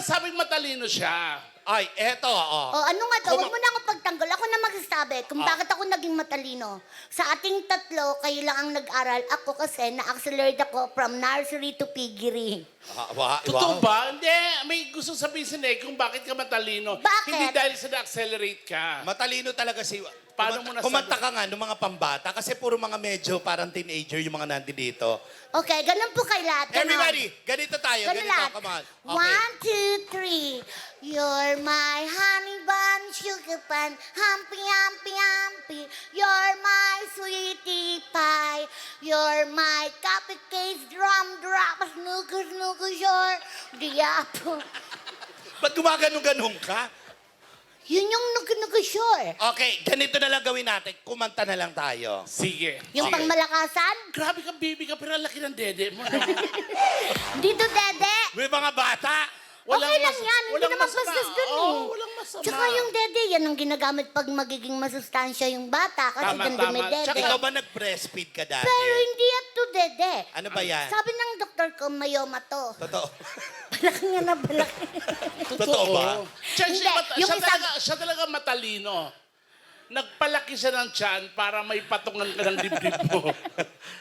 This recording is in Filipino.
nasabing matalino siya. Ay, eto, O ano nga to, huwag mo na ako pagtanggol. Ako na magsasabi kung bakit ako naging matalino. Sa ating tatlo, kayo lang ang nag-aral. Ako kasi na-accelerate ako from nursery to piggery. Totoo ba? Hindi. May gusto sabihin si Neg kung bakit ka matalino. Bakit? Hindi dahil sa na-accelerate ka. Matalino talaga si... Paano mo nasabi? Kumanta ka nga ng mga pambata kasi puro mga medyo parang teenager yung mga nandito. Okay, ganun po kay lahat. Ganon. Everybody, ganito tayo. Ganun Ganito, lahat. come on. Okay. 1, 2, 3. You're my honey bun, sugar bun, humpy, humpy, humpy. You're my sweetie pie. You're my cupcake, drum, drop, snooker, snooker, you're the apple. Ba't gumaganong-ganong ka? Yun yung nag-sure. Okay, ganito na lang gawin natin. Kumanta na lang tayo. Sige. Yung Sige. pangmalakasan? Grabe kang baby ka, pero ang laki ng dede mo. No? Dito, dede. May mga bata. Okay lang yan. Hindi walang naman masama. bastos dun eh. Oo, walang masama. Tsaka yung dede, yan ang ginagamit pag magiging masustansya yung bata. Kasi Tama, dun tama. dumidede. Tsaka- Ikaw ba nag-breastfeed ka dati? Pero hindi yan to dede. Ano ba yan? Sabi ng doktor ko, mayoma to. Totoo. Balaki nga na balaki. Totoo ba? Siya, Hindi, yung isang- siya talaga matalino. Nagpalaki siya ng tiyan para may patungan ka ng dibdib mo.